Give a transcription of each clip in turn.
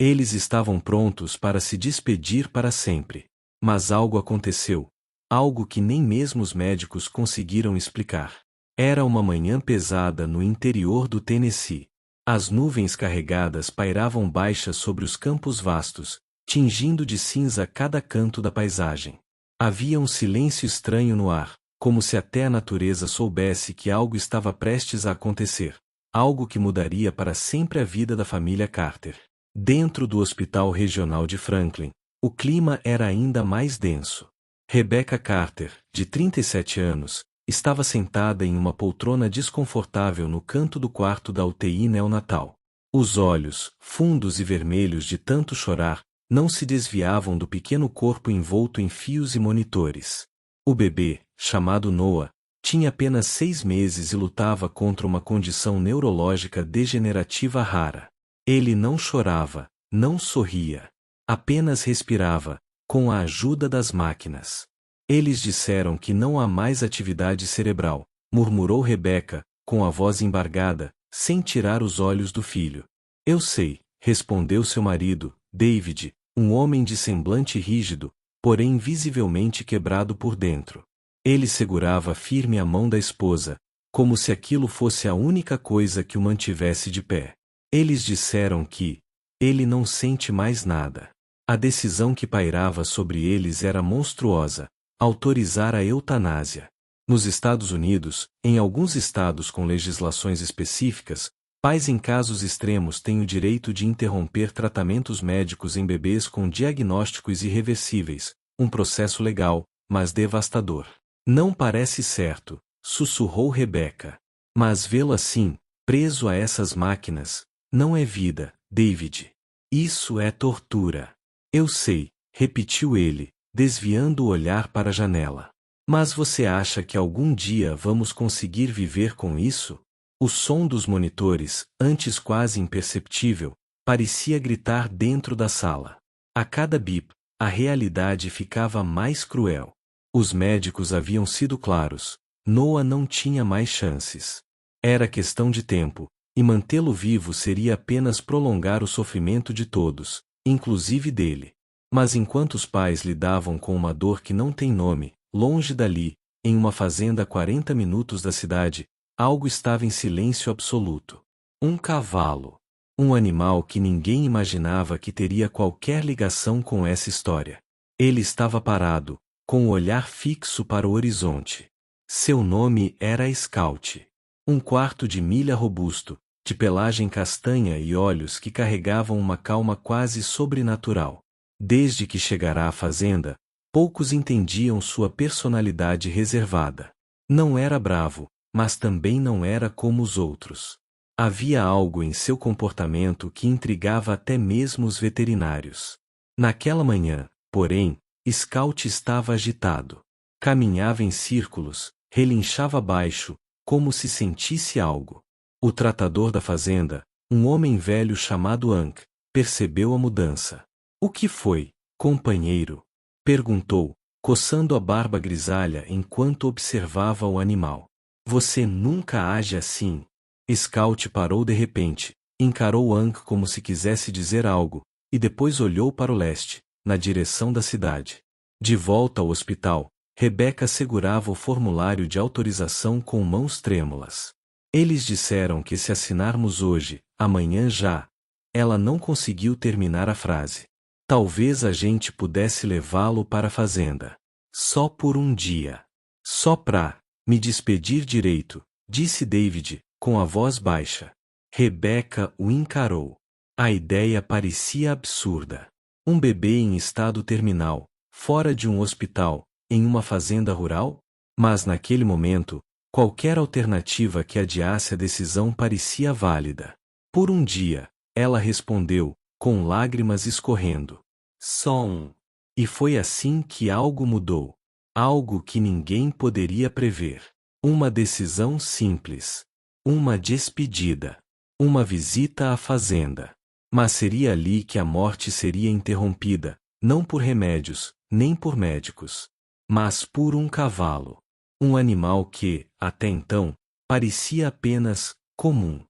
Eles estavam prontos para se despedir para sempre. Mas algo aconteceu. Algo que nem mesmo os médicos conseguiram explicar. Era uma manhã pesada no interior do Tennessee. As nuvens carregadas pairavam baixas sobre os campos vastos, tingindo de cinza cada canto da paisagem. Havia um silêncio estranho no ar, como se até a natureza soubesse que algo estava prestes a acontecer. Algo que mudaria para sempre a vida da família Carter. Dentro do Hospital Regional de Franklin, o clima era ainda mais denso. Rebecca Carter, de 37 anos, estava sentada em uma poltrona desconfortável no canto do quarto da UTI neonatal. Os olhos, fundos e vermelhos de tanto chorar, não se desviavam do pequeno corpo envolto em fios e monitores. O bebê, chamado Noah, tinha apenas 6 meses e lutava contra uma condição neurológica degenerativa rara. Ele não chorava, não sorria. Apenas respirava, com a ajuda das máquinas. Eles disseram que não há mais atividade cerebral, murmurou Rebecca, com a voz embargada, sem tirar os olhos do filho. Eu sei, respondeu seu marido, David, um homem de semblante rígido, porém visivelmente quebrado por dentro. Ele segurava firme a mão da esposa, como se aquilo fosse a única coisa que o mantivesse de pé. Eles disseram que ele não sente mais nada. A decisão que pairava sobre eles era monstruosa: autorizar a eutanásia. Nos Estados Unidos, em alguns estados com legislações específicas, pais em casos extremos têm o direito de interromper tratamentos médicos em bebês com diagnósticos irreversíveis, um processo legal, mas devastador. Não parece certo, sussurrou Rebecca. Mas vê-lo assim, preso a essas máquinas, não é vida, David. Isso é tortura. Eu sei, repetiu ele, desviando o olhar para a janela. Mas você acha que algum dia vamos conseguir viver com isso? O som dos monitores, antes quase imperceptível, parecia gritar dentro da sala. A cada bip, a realidade ficava mais cruel. Os médicos haviam sido claros: Noah não tinha mais chances. Era questão de tempo, e mantê-lo vivo seria apenas prolongar o sofrimento de todos, inclusive dele. Mas enquanto os pais lidavam com uma dor que não tem nome, longe dali, em uma fazenda a 40 minutos da cidade, algo estava em silêncio absoluto. Um cavalo. Um animal que ninguém imaginava que teria qualquer ligação com essa história. Ele estava parado, com o olhar fixo para o horizonte. Seu nome era Scout. Um quarto de milha robusto, de pelagem castanha e olhos que carregavam uma calma quase sobrenatural. Desde que chegara à fazenda, poucos entendiam sua personalidade reservada. Não era bravo, mas também não era como os outros. Havia algo em seu comportamento que intrigava até mesmo os veterinários. Naquela manhã, porém, Scout estava agitado. Caminhava em círculos, relinchava baixo, como se sentisse algo. O tratador da fazenda, um homem velho chamado Hank, percebeu a mudança. O que foi, companheiro? Perguntou, coçando a barba grisalha enquanto observava o animal. Você nunca age assim. Scout parou de repente, encarou Hank como se quisesse dizer algo, e depois olhou para o leste, na direção da cidade. De volta ao hospital, Rebecca segurava o formulário de autorização com mãos trêmulas. Eles disseram que se assinarmos hoje, amanhã já. Ela não conseguiu terminar a frase. Talvez a gente pudesse levá-lo para a fazenda. Só por um dia. Só pra me despedir direito, disse David, com a voz baixa. Rebecca o encarou. A ideia parecia absurda. Um bebê em estado terminal, fora de um hospital, em uma fazenda rural? Mas naquele momento, qualquer alternativa que adiasse a decisão parecia válida. Por um dia, ela respondeu, com lágrimas escorrendo. Só um. E foi assim que algo mudou. Algo que ninguém poderia prever. Uma decisão simples. Uma despedida. Uma visita à fazenda. Mas seria ali que a morte seria interrompida, não por remédios, nem por médicos, mas por um cavalo. Um animal que, até então, parecia apenas comum.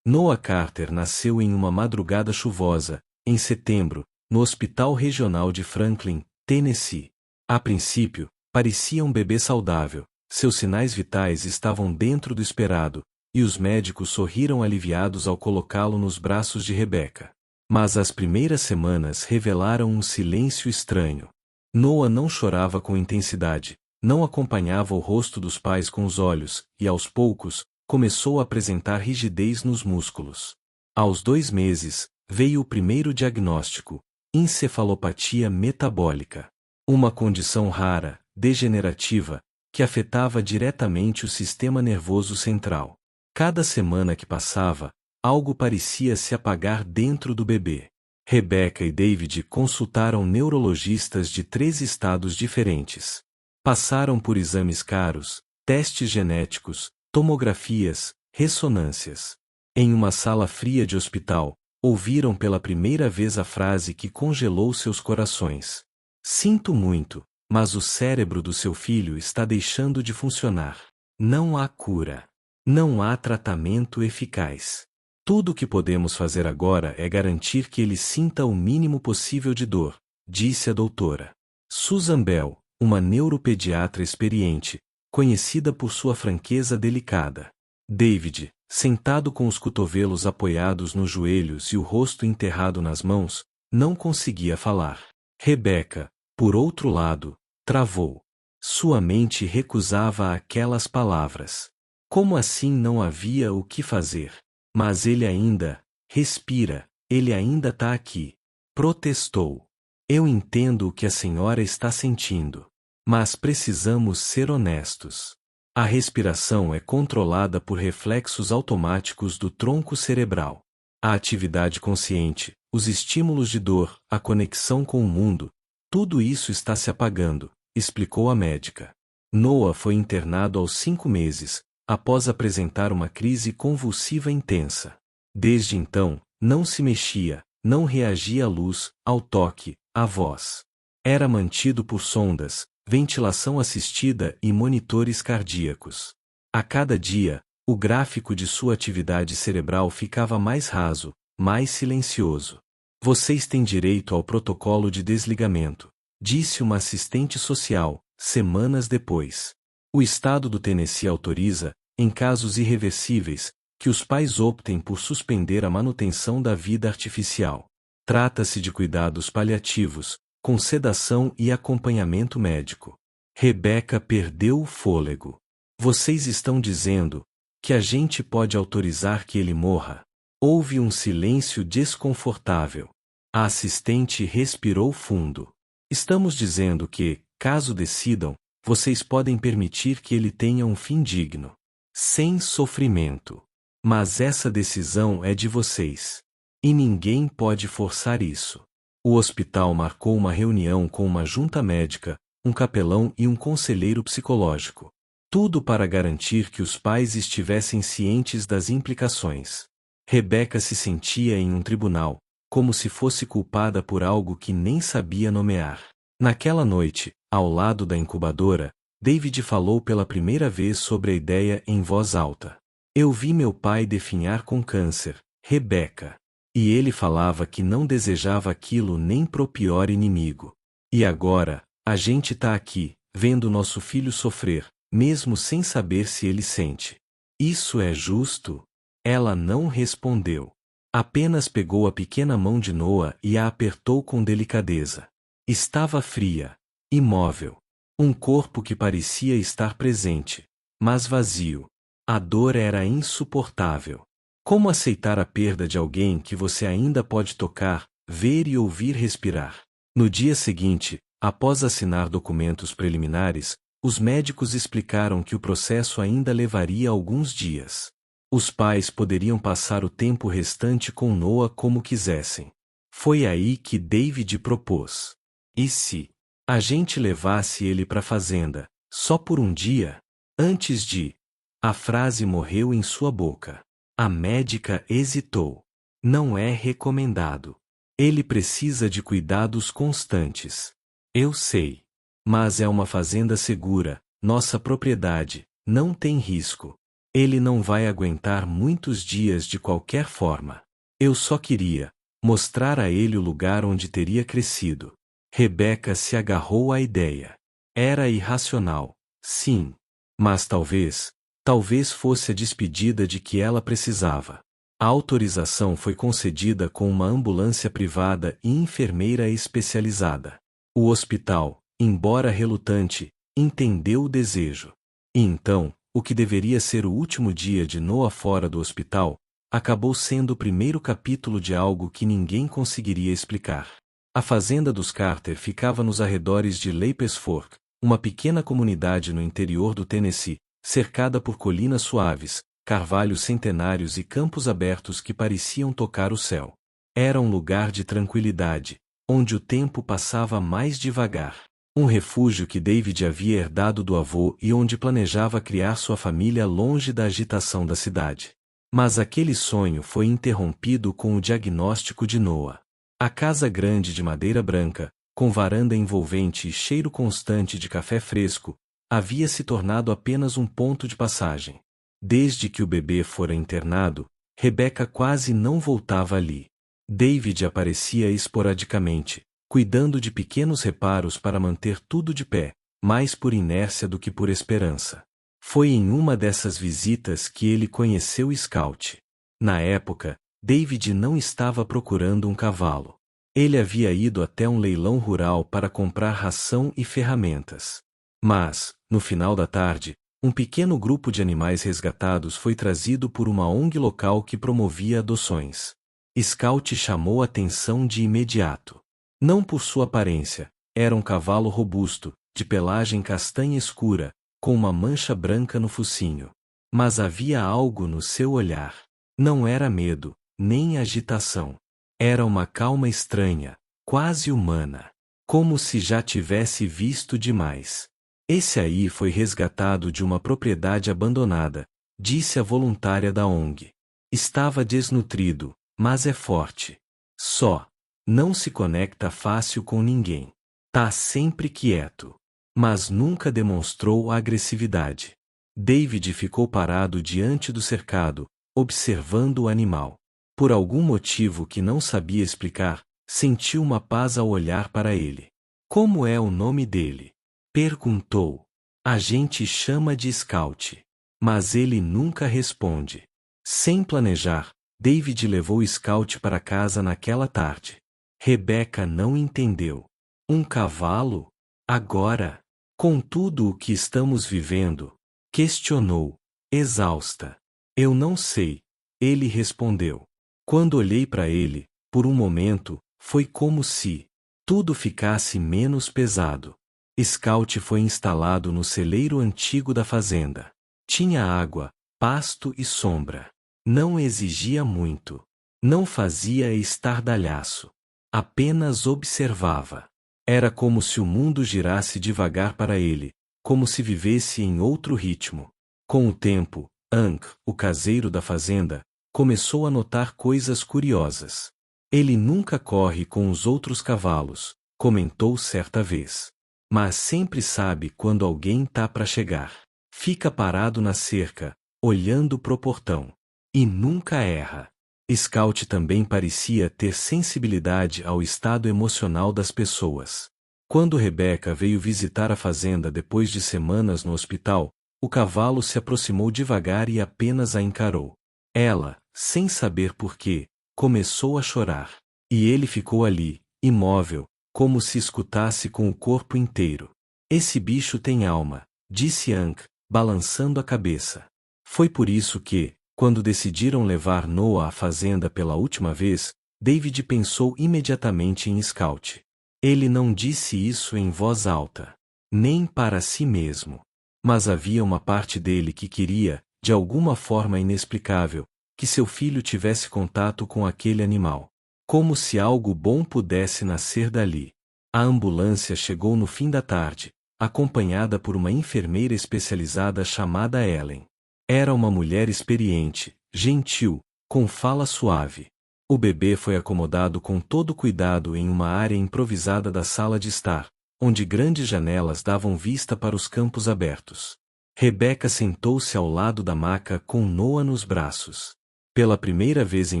Noah Carter nasceu em uma madrugada chuvosa, em setembro, no Hospital Regional de Franklin, Tennessee. A princípio, parecia um bebê saudável, seus sinais vitais estavam dentro do esperado, e os médicos sorriram aliviados ao colocá-lo nos braços de Rebecca. Mas as primeiras semanas revelaram um silêncio estranho. Noah não chorava com intensidade, não acompanhava o rosto dos pais com os olhos, e aos poucos, começou a apresentar rigidez nos músculos. Aos 2 meses, veio o primeiro diagnóstico: encefalopatia metabólica. Uma condição rara, degenerativa, que afetava diretamente o sistema nervoso central. Cada semana que passava, algo parecia se apagar dentro do bebê. Rebecca e David consultaram neurologistas de 3 estados diferentes. Passaram por exames caros, testes genéticos, tomografias, ressonâncias. Em uma sala fria de hospital, ouviram pela primeira vez a frase que congelou seus corações. Sinto muito, mas o cérebro do seu filho está deixando de funcionar. Não há cura. Não há tratamento eficaz. Tudo o que podemos fazer agora é garantir que ele sinta o mínimo possível de dor, disse a doutora Susan Bell, uma neuropediatra experiente, conhecida por sua franqueza delicada. David, sentado com os cotovelos apoiados nos joelhos e o rosto enterrado nas mãos, não conseguia falar. Rebecca, por outro lado, travou. Sua mente recusava aquelas palavras. Como assim não havia o que fazer? Mas ele ainda, respira, ele ainda está aqui. Protestou. Eu entendo o que a senhora está sentindo. Mas precisamos ser honestos. A respiração é controlada por reflexos automáticos do tronco cerebral. A atividade consciente, os estímulos de dor, a conexão com o mundo, tudo isso está se apagando, explicou a médica. Noah foi internado aos 5 meses, após apresentar uma crise convulsiva intensa. Desde então, não se mexia, não reagia à luz, ao toque, à voz. Era mantido por sondas, ventilação assistida e monitores cardíacos. A cada dia, o gráfico de sua atividade cerebral ficava mais raso, mais silencioso. Vocês têm direito ao protocolo de desligamento, disse uma assistente social, semanas depois. O estado do Tennessee autoriza, em casos irreversíveis, que os pais optem por suspender a manutenção da vida artificial. Trata-se de cuidados paliativos, com sedação e acompanhamento médico. Rebecca perdeu o fôlego. Vocês estão dizendo que a gente pode autorizar que ele morra? Houve um silêncio desconfortável. A assistente respirou fundo. Estamos dizendo que, caso decidam, vocês podem permitir que ele tenha um fim digno, sem sofrimento. Mas essa decisão é de vocês. E ninguém pode forçar isso. O hospital marcou uma reunião com uma junta médica, um capelão e um conselheiro psicológico. Tudo para garantir que os pais estivessem cientes das implicações. Rebecca se sentia em um tribunal, como se fosse culpada por algo que nem sabia nomear. Naquela noite, ao lado da incubadora, David falou pela primeira vez sobre a ideia em voz alta. Eu vi meu pai definhar com câncer, Rebecca. E ele falava que não desejava aquilo nem pro pior inimigo. E agora, a gente tá aqui, vendo nosso filho sofrer, mesmo sem saber se ele sente. Isso é justo? Ela não respondeu. Apenas pegou a pequena mão de Noah e a apertou com delicadeza. Estava fria, imóvel. Um corpo que parecia estar presente, mas vazio. A dor era insuportável. Como aceitar a perda de alguém que você ainda pode tocar, ver e ouvir respirar? No dia seguinte, após assinar documentos preliminares, os médicos explicaram que o processo ainda levaria alguns dias. Os pais poderiam passar o tempo restante com Noah como quisessem. Foi aí que David propôs. E se a gente levasse ele para a fazenda, só por um dia? Antes de... A frase morreu em sua boca. A médica hesitou. Não é recomendado. Ele precisa de cuidados constantes. Eu sei. Mas é uma fazenda segura, nossa propriedade, não tem risco. Ele não vai aguentar muitos dias de qualquer forma. Eu só queria mostrar a ele o lugar onde teria crescido. Rebeca se agarrou à ideia. Era irracional, sim. Mas talvez fosse a despedida de que ela precisava. A autorização foi concedida com uma ambulância privada e enfermeira especializada. O hospital, embora relutante, entendeu o desejo. E então, o que deveria ser o último dia de Noah fora do hospital, acabou sendo o primeiro capítulo de algo que ninguém conseguiria explicar. A fazenda dos Carter ficava nos arredores de Leiper's Fork, uma pequena comunidade no interior do Tennessee, cercada por colinas suaves, carvalhos centenários e campos abertos que pareciam tocar o céu. Era um lugar de tranquilidade, onde o tempo passava mais devagar. Um refúgio que David havia herdado do avô e onde planejava criar sua família longe da agitação da cidade. Mas aquele sonho foi interrompido com o diagnóstico de Noah. A casa grande de madeira branca, com varanda envolvente e cheiro constante de café fresco, havia se tornado apenas um ponto de passagem. Desde que o bebê fora internado, Rebeca quase não voltava ali. David aparecia esporadicamente, cuidando de pequenos reparos para manter tudo de pé, mais por inércia do que por esperança. Foi em uma dessas visitas que ele conheceu Scout. Na época, David não estava procurando um cavalo. Ele havia ido até um leilão rural para comprar ração e ferramentas. Mas, no final da tarde, um pequeno grupo de animais resgatados foi trazido por uma ONG local que promovia adoções. Scout chamou atenção de imediato. Não por sua aparência, era um cavalo robusto, de pelagem castanha escura, com uma mancha branca no focinho. Mas havia algo no seu olhar. Não era medo, nem agitação. Era uma calma estranha, quase humana. Como se já tivesse visto demais. Esse aí foi resgatado de uma propriedade abandonada, disse a voluntária da ONG. Estava desnutrido, mas é forte. Só. Não se conecta fácil com ninguém. Tá sempre quieto. Mas nunca demonstrou agressividade. David ficou parado diante do cercado, observando o animal. Por algum motivo que não sabia explicar, sentiu uma paz ao olhar para ele. Como é o nome dele? Perguntou. A gente chama de Scout. Mas ele nunca responde. Sem planejar, David levou Scout para casa naquela tarde. Rebeca não entendeu. Um cavalo? Agora? Com tudo o que estamos vivendo? Questionou, exausta. Eu não sei, ele respondeu. Quando olhei para ele, por um momento, foi como se tudo ficasse menos pesado. Scout foi instalado no celeiro antigo da fazenda. Tinha água, pasto e sombra. Não exigia muito. Não fazia estardalhaço. Apenas observava. Era como se o mundo girasse devagar para ele, como se vivesse em outro ritmo. Com o tempo, Hank, o caseiro da fazenda, começou a notar coisas curiosas. Ele nunca corre com os outros cavalos, comentou certa vez. Mas sempre sabe quando alguém tá para chegar. Fica parado na cerca, olhando pro portão. E nunca erra. Scout também parecia ter sensibilidade ao estado emocional das pessoas. Quando Rebeca veio visitar a fazenda depois de semanas no hospital, o cavalo se aproximou devagar e apenas a encarou. Ela, sem saber por quê, começou a chorar. E ele ficou ali, imóvel, como se escutasse com o corpo inteiro. Esse bicho tem alma, disse Hank, balançando a cabeça. Foi por isso que, quando decidiram levar Noah à fazenda pela última vez, David pensou imediatamente em Scout. Ele não disse isso em voz alta. Nem para si mesmo. Mas havia uma parte dele que queria, de alguma forma inexplicável, que seu filho tivesse contato com aquele animal. Como se algo bom pudesse nascer dali. A ambulância chegou no fim da tarde, acompanhada por uma enfermeira especializada chamada Ellen. Era uma mulher experiente, gentil, com fala suave. O bebê foi acomodado com todo cuidado em uma área improvisada da sala de estar, onde grandes janelas davam vista para os campos abertos. Rebeca sentou-se ao lado da maca com Noah nos braços. Pela primeira vez em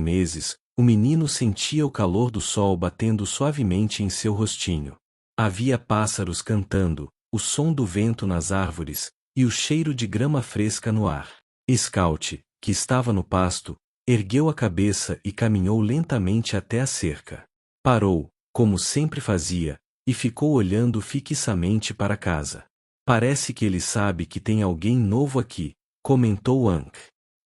meses, O menino sentia o calor do sol batendo suavemente em seu rostinho. Havia pássaros cantando, o som do vento nas árvores, e o cheiro de grama fresca no ar. Scout, que estava no pasto, ergueu a cabeça e caminhou lentamente até a cerca. Parou, como sempre fazia, e ficou olhando fixamente para a casa. Parece que ele sabe que tem alguém novo aqui, comentou Hank.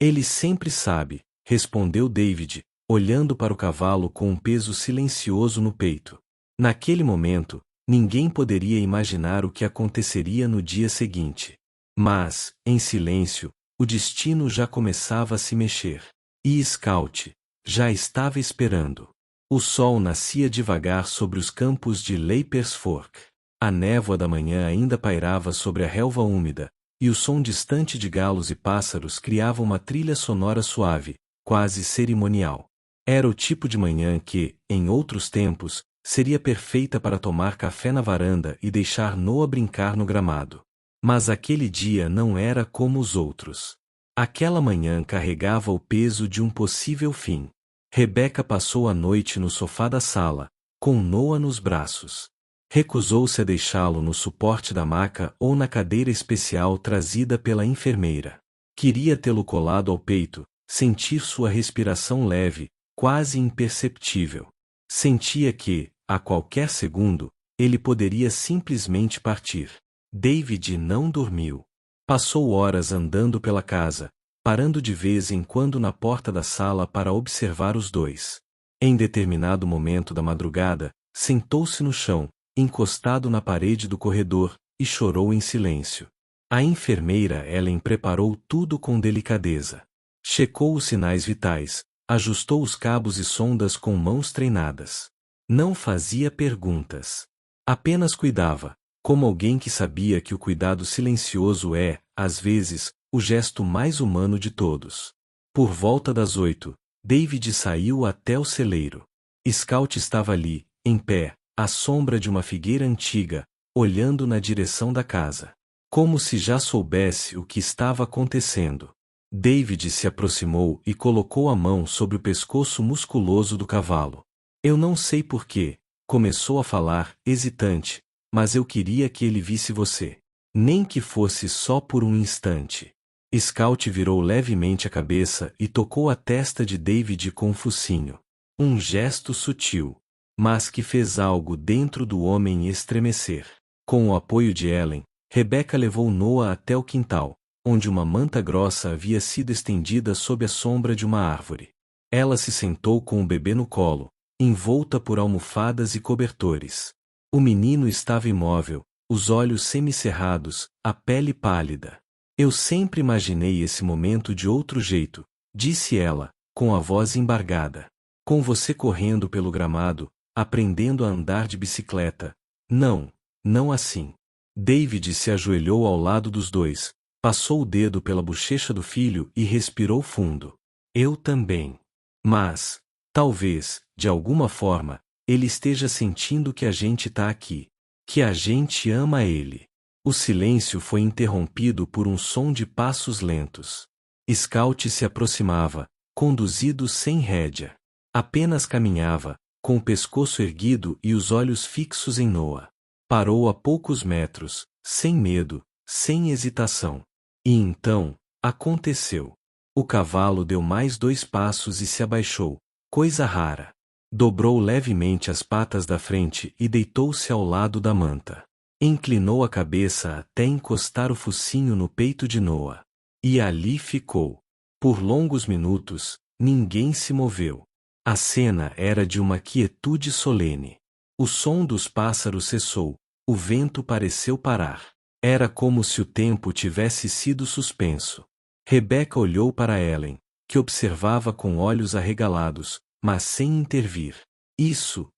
Ele sempre sabe, respondeu David, olhando para o cavalo com um peso silencioso no peito. Naquele momento, ninguém poderia imaginar o que aconteceria no dia seguinte. Mas, em silêncio, o destino já começava a se mexer. E Scout já estava esperando. O sol nascia devagar sobre os campos de Leipers Fork. A névoa da manhã ainda pairava sobre a relva úmida, e o som distante de galos e pássaros criava uma trilha sonora suave, quase cerimonial. Era o tipo de manhã que, em outros tempos, seria perfeita para tomar café na varanda e deixar Noah brincar no gramado. Mas aquele dia não era como os outros. Aquela manhã carregava o peso de um possível fim. Rebecca passou a noite no sofá da sala, com Noah nos braços. Recusou-se a deixá-lo no suporte da maca ou na cadeira especial trazida pela enfermeira. Queria tê-lo colado ao peito, sentir sua respiração leve, quase imperceptível. Sentia que, a qualquer segundo, ele poderia simplesmente partir. David não dormiu. Passou horas andando pela casa, parando de vez em quando na porta da sala para observar os dois. Em determinado momento da madrugada, sentou-se no chão, encostado na parede do corredor, e chorou em silêncio. A enfermeira Ellen preparou tudo com delicadeza. Checou os sinais vitais, ajustou os cabos e sondas com mãos treinadas. Não fazia perguntas. Apenas cuidava, como alguém que sabia que o cuidado silencioso é, às vezes, o gesto mais humano de todos. Por volta das 8, David saiu até o celeiro. Scout estava ali, em pé, à sombra de uma figueira antiga, olhando na direção da casa. Como se já soubesse o que estava acontecendo. David se aproximou e colocou a mão sobre o pescoço musculoso do cavalo. Eu não sei porquê, começou a falar, hesitante, mas eu queria que ele visse você. Nem que fosse só por um instante. Scout virou levemente a cabeça e tocou a testa de David com o focinho. Um gesto sutil, mas que fez algo dentro do homem estremecer. Com o apoio de Ellen, Rebecca levou Noah até o quintal, onde uma manta grossa havia sido estendida sob a sombra de uma árvore. Ela se sentou com o bebê no colo, envolta por almofadas e cobertores. O menino estava imóvel, os olhos semicerrados, a pele pálida. Eu sempre imaginei esse momento de outro jeito, disse ela, com a voz embargada. Com você correndo pelo gramado, aprendendo a andar de bicicleta. Não, não assim. David se ajoelhou ao lado dos dois, passou o dedo pela bochecha do filho e respirou fundo. Eu também. Mas, talvez, de alguma forma, ele esteja sentindo que a gente tá aqui. Que a gente ama ele. O silêncio foi interrompido por um som de passos lentos. Scout se aproximava, conduzido sem rédea. Apenas caminhava, com o pescoço erguido e os olhos fixos em Noah. Parou a poucos metros, sem medo, sem hesitação. E então, aconteceu. O cavalo deu mais 2 passos e se abaixou, coisa rara. Dobrou levemente as patas da frente e deitou-se ao lado da manta. Inclinou a cabeça até encostar o focinho no peito de Noah. E ali ficou. Por longos minutos, ninguém se moveu. A cena era de uma quietude solene. O som dos pássaros cessou, o vento pareceu parar. Era como se o tempo tivesse sido suspenso. Rebecca olhou para Ellen, que observava com olhos arregalados, mas sem intervir. Isso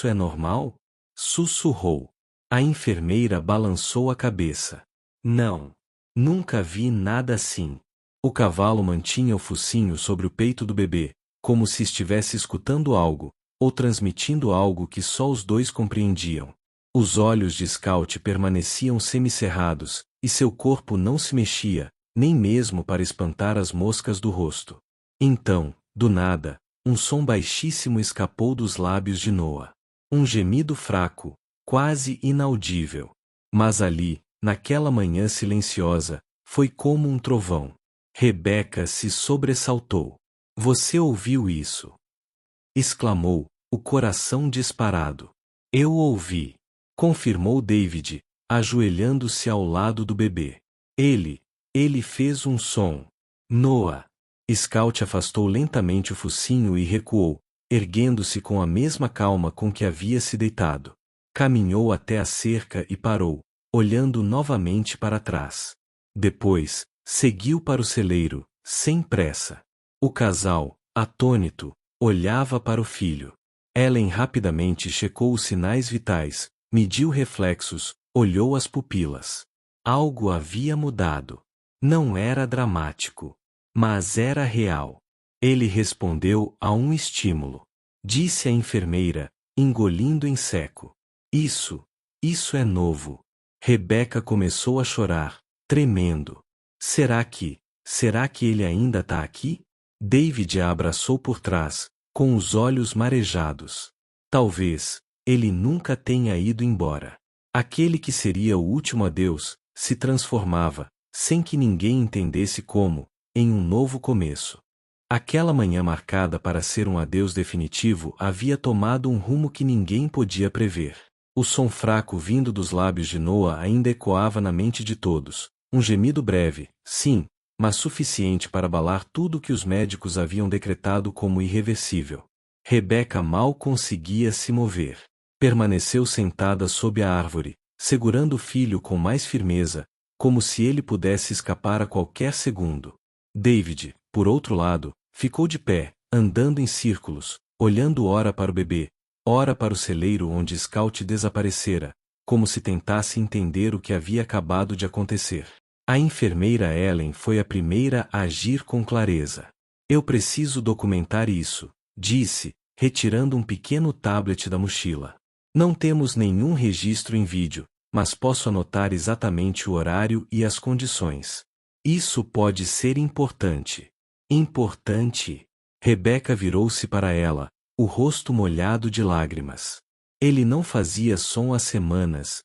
é normal? Sussurrou. A enfermeira balançou a cabeça. Não. Nunca vi nada assim. O cavalo mantinha o focinho sobre o peito do bebê, como se estivesse escutando algo, ou transmitindo algo que só os dois compreendiam. Os olhos de Scout permaneciam semicerrados, e seu corpo não se mexia, nem mesmo para espantar as moscas do rosto. Então, do nada, um som baixíssimo escapou dos lábios de Noa. Um gemido fraco, quase inaudível. Mas ali, naquela manhã silenciosa, foi como um trovão. Rebeca se sobressaltou. Você ouviu isso? Exclamou, o coração disparado. Eu ouvi, confirmou David, ajoelhando-se ao lado do bebê. Ele fez um som. Noa. Scout afastou lentamente o focinho e recuou, erguendo-se com a mesma calma com que havia se deitado. Caminhou até a cerca e parou, olhando novamente para trás. Depois, seguiu para o celeiro, sem pressa. O casal, atônito, olhava para o filho. Ellen rapidamente checou os sinais vitais, mediu reflexos, olhou as pupilas. Algo havia mudado. Não era dramático, mas era real. Ele respondeu a um estímulo. Disse a enfermeira, engolindo em seco. Isso é novo. Rebeca começou a chorar, tremendo. Será que ele ainda está aqui? David a abraçou por trás, com os olhos marejados. Talvez, ele nunca tenha ido embora. Aquele que seria o último adeus, se transformava, sem que ninguém entendesse como, em um novo começo. Aquela manhã marcada para ser um adeus definitivo havia tomado um rumo que ninguém podia prever. O som fraco vindo dos lábios de Noa ainda ecoava na mente de todos. Um gemido breve, sim, mas suficiente para abalar tudo que os médicos haviam decretado como irreversível. Rebeca mal conseguia se mover. Permaneceu sentada sob a árvore, segurando o filho com mais firmeza, como se ele pudesse escapar a qualquer segundo. David, por outro lado, ficou de pé, andando em círculos, olhando ora para o bebê, ora para o celeiro onde Scout desaparecera, como se tentasse entender o que havia acabado de acontecer. A enfermeira Ellen foi a primeira a agir com clareza. Eu preciso documentar isso, disse, retirando um pequeno tablet da mochila. Não temos nenhum registro em vídeo, mas posso anotar exatamente o horário e as condições. Isso pode ser importante. Importante. Rebeca virou-se para ela, o rosto molhado de lágrimas. Ele não fazia som há semanas.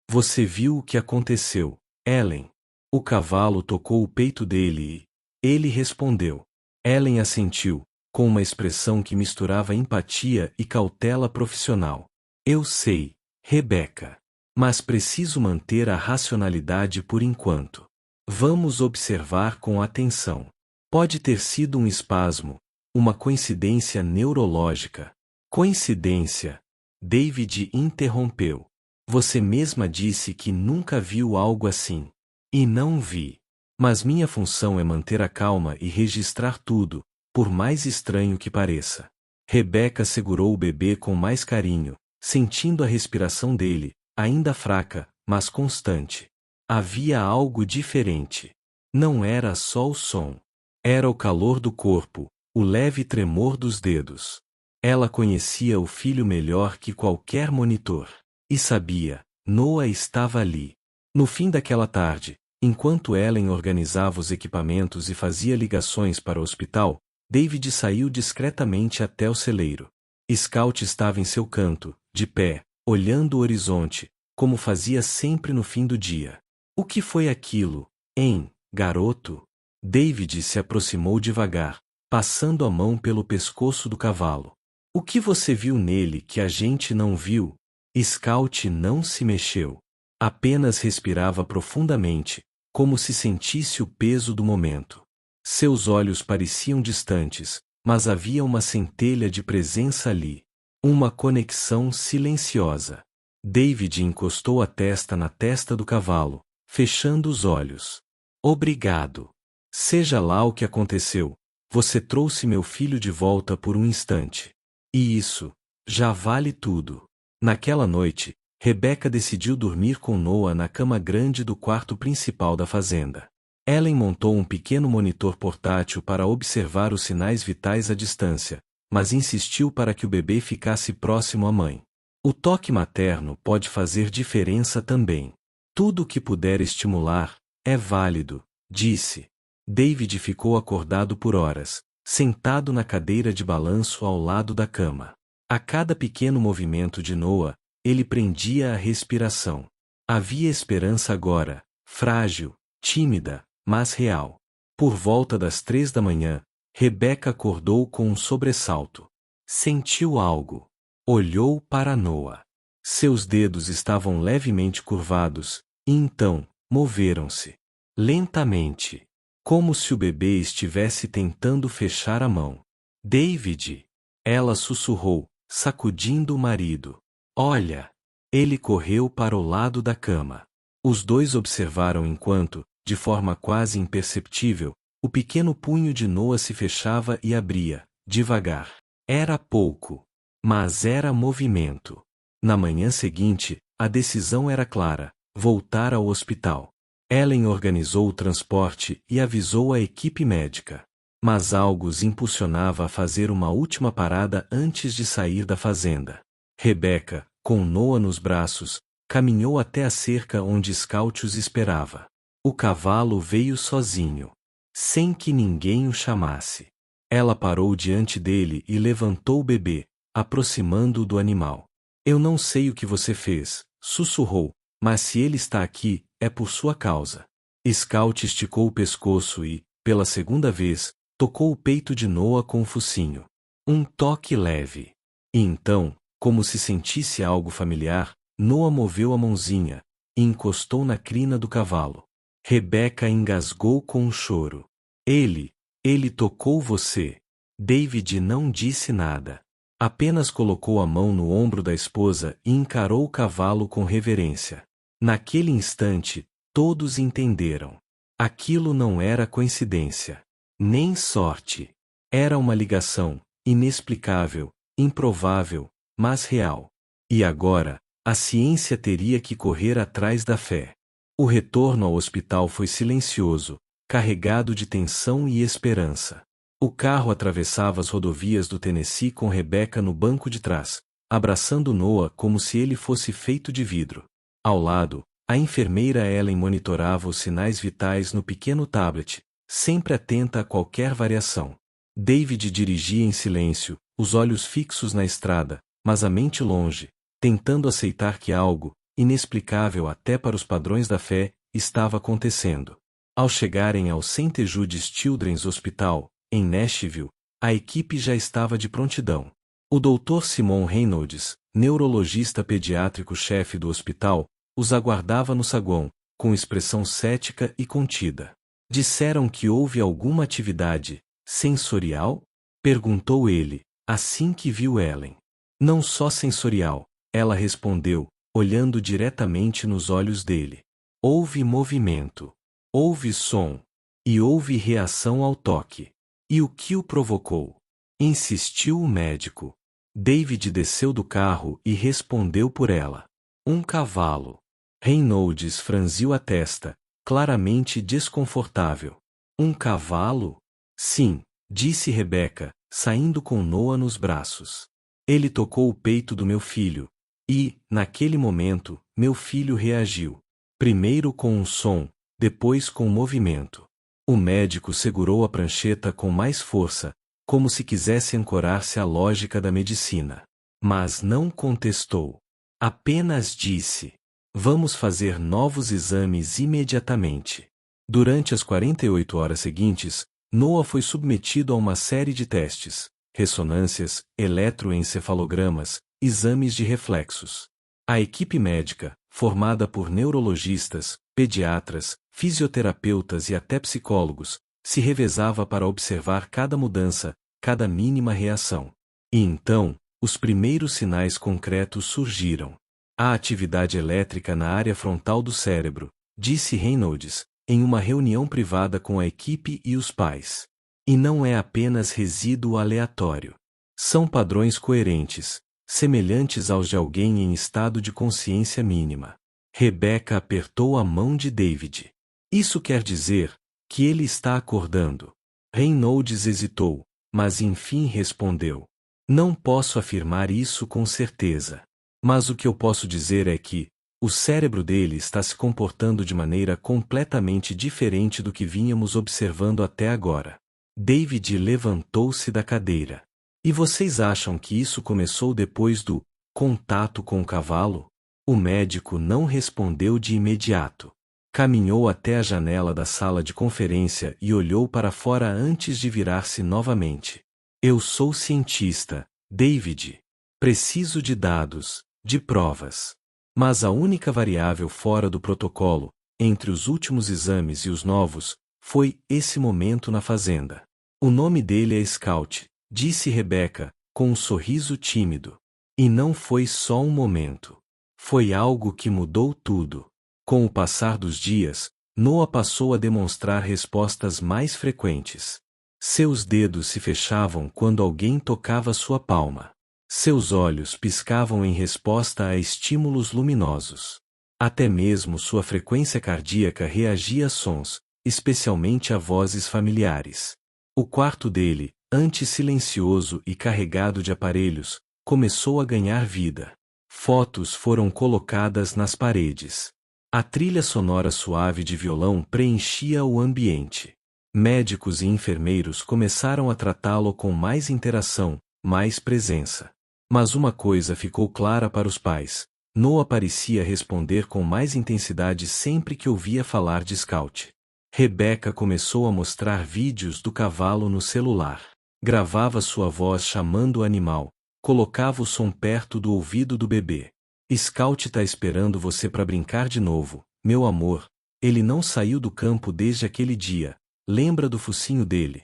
Você viu o que aconteceu, Ellen? O cavalo tocou o peito dele e... Ele respondeu. Ellen assentiu, com uma expressão que misturava empatia e cautela profissional. Eu sei, Rebeca. Mas preciso manter a racionalidade por enquanto. Vamos observar com atenção. Pode ter sido um espasmo, uma coincidência neurológica. Coincidência? David interrompeu. Você mesma disse que nunca viu algo assim. E não vi. Mas minha função é manter a calma e registrar tudo, por mais estranho que pareça. Rebeca segurou o bebê com mais carinho, sentindo a respiração dele, ainda fraca, mas constante. Havia algo diferente. Não era só o som. Era o calor do corpo, o leve tremor dos dedos. Ela conhecia o filho melhor que qualquer monitor. E sabia, Noa estava ali. No fim daquela tarde, enquanto Ellen organizava os equipamentos e fazia ligações para o hospital, David saiu discretamente até o celeiro. Scout estava em seu canto, de pé, olhando o horizonte, como fazia sempre no fim do dia. O que foi aquilo, hein, garoto? David se aproximou devagar, passando a mão pelo pescoço do cavalo. O que você viu nele que a gente não viu? Scout não se mexeu. Apenas respirava profundamente, como se sentisse o peso do momento. Seus olhos pareciam distantes, mas havia uma centelha de presença ali. Uma conexão silenciosa. David encostou a testa na testa do cavalo, fechando os olhos. Obrigado. Seja lá o que aconteceu, você trouxe meu filho de volta por um instante. E isso, já vale tudo. Naquela noite, Rebeca decidiu dormir com Noa na cama grande do quarto principal da fazenda. Ellen montou um pequeno monitor portátil para observar os sinais vitais à distância, mas insistiu para que o bebê ficasse próximo à mãe. O toque materno pode fazer diferença também. Tudo o que puder estimular, é válido, disse. David ficou acordado por horas, sentado na cadeira de balanço ao lado da cama. A cada pequeno movimento de Noah, ele prendia a respiração. Havia esperança agora, frágil, tímida, mas real. Por volta das 3 da manhã, Rebeca acordou com um sobressalto. Sentiu algo. Olhou para Noah. Seus dedos estavam levemente curvados, e então, moveram-se. Lentamente. Como se o bebê estivesse tentando fechar a mão. David! Ela sussurrou, sacudindo o marido. Olha! Ele correu para o lado da cama. Os dois observaram enquanto, de forma quase imperceptível, o pequeno punho de Noah se fechava e abria, devagar. Era pouco. Mas era movimento. Na manhã seguinte, a decisão era clara: voltar ao hospital. Ellen organizou o transporte e avisou a equipe médica. Mas algo os impulsionava a fazer uma última parada antes de sair da fazenda. Rebeca, com Noah nos braços, caminhou até a cerca onde Scout os esperava. O cavalo veio sozinho. Sem que ninguém o chamasse. Ela parou diante dele e levantou o bebê, aproximando-o do animal. Eu não sei o que você fez, sussurrou, mas se ele está aqui, é por sua causa. Scout esticou o pescoço e, pela segunda vez, tocou o peito de Noah com o focinho. Um toque leve. E então, como se sentisse algo familiar, Noah moveu a mãozinha e encostou na crina do cavalo. Rebeca engasgou com um choro. Ele tocou você. David não disse nada. Apenas colocou a mão no ombro da esposa e encarou o cavalo com reverência. Naquele instante, todos entenderam. Aquilo não era coincidência. Nem sorte. Era uma ligação, inexplicável, improvável, mas real. E agora, a ciência teria que correr atrás da fé. O retorno ao hospital foi silencioso, carregado de tensão e esperança. O carro atravessava as rodovias do Tennessee com Rebeca no banco de trás, abraçando Noah como se ele fosse feito de vidro. Ao lado, a enfermeira Ellen monitorava os sinais vitais no pequeno tablet, sempre atenta a qualquer variação. David dirigia em silêncio, os olhos fixos na estrada, mas a mente longe, tentando aceitar que algo, inexplicável até para os padrões da fé, estava acontecendo. Ao chegarem ao St. Jude's Children's Hospital, em Nashville, a equipe já estava de prontidão. O Dr. Simon Reynolds, neurologista pediátrico-chefe do hospital, os aguardava no saguão, com expressão cética e contida. Disseram que houve alguma atividade sensorial? Perguntou ele, assim que viu Ellen. Não só sensorial, ela respondeu, olhando diretamente nos olhos dele. Houve movimento. Houve som. E houve reação ao toque. E o que o provocou? Insistiu o médico. David desceu do carro e respondeu por ela. Um cavalo. Reynolds franziu a testa, claramente desconfortável. Um cavalo? Sim, disse Rebeca, saindo com Noah nos braços. Ele tocou o peito do meu filho. E, naquele momento, meu filho reagiu. Primeiro com um som, depois com movimento. O médico segurou a prancheta com mais força, como se quisesse ancorar-se à lógica da medicina. Mas não contestou. Apenas disse: vamos fazer novos exames imediatamente. Durante as 48 horas seguintes, Noah foi submetido a uma série de testes, ressonâncias, eletroencefalogramas, exames de reflexos. A equipe médica, formada por neurologistas, pediatras, fisioterapeutas e até psicólogos, se revezava para observar cada mudança, cada mínima reação. E então, os primeiros sinais concretos surgiram. A atividade elétrica na área frontal do cérebro, disse Reynolds, em uma reunião privada com a equipe e os pais. E não é apenas resíduo aleatório. São padrões coerentes, semelhantes aos de alguém em estado de consciência mínima. Rebeca apertou a mão de David. Isso quer dizer que ele está acordando. Reynolds hesitou, mas enfim respondeu. Não posso afirmar isso com certeza. Mas o que eu posso dizer é que o cérebro dele está se comportando de maneira completamente diferente do que vínhamos observando até agora. David levantou-se da cadeira. E vocês acham que isso começou depois do contato com o cavalo? O médico não respondeu de imediato. Caminhou até a janela da sala de conferência e olhou para fora antes de virar-se novamente. Eu sou cientista, David. Preciso de dados, de provas. Mas a única variável fora do protocolo, entre os últimos exames e os novos, foi esse momento na fazenda. O nome dele é Scout, disse Rebecca, com um sorriso tímido. E não foi só um momento. Foi algo que mudou tudo. Com o passar dos dias, Noah passou a demonstrar respostas mais frequentes. Seus dedos se fechavam quando alguém tocava sua palma. Seus olhos piscavam em resposta a estímulos luminosos. Até mesmo sua frequência cardíaca reagia a sons, especialmente a vozes familiares. O quarto dele, antes silencioso e carregado de aparelhos, começou a ganhar vida. Fotos foram colocadas nas paredes. A trilha sonora suave de violão preenchia o ambiente. Médicos e enfermeiros começaram a tratá-lo com mais interação, mais presença. Mas uma coisa ficou clara para os pais: Noah parecia responder com mais intensidade sempre que ouvia falar de Scout. Rebecca começou a mostrar vídeos do cavalo no celular. Gravava sua voz chamando o animal, colocava o som perto do ouvido do bebê. Scout tá esperando você para brincar de novo, meu amor. Ele não saiu do campo desde aquele dia. Lembra do focinho dele?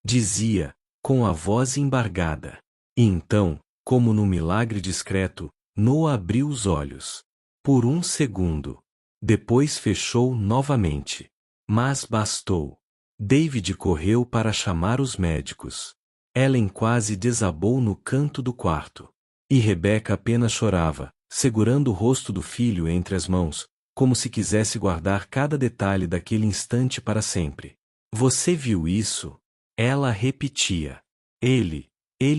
Dizia, com a voz embargada. E então, como num milagre discreto, Noah abriu os olhos. Por um segundo. Depois fechou novamente. Mas bastou. David correu para chamar os médicos. Ellen quase desabou no canto do quarto. E Rebecca apenas chorava, segurando o rosto do filho entre as mãos, como se quisesse guardar cada detalhe daquele instante para sempre. Você viu isso? Ela repetia. Ele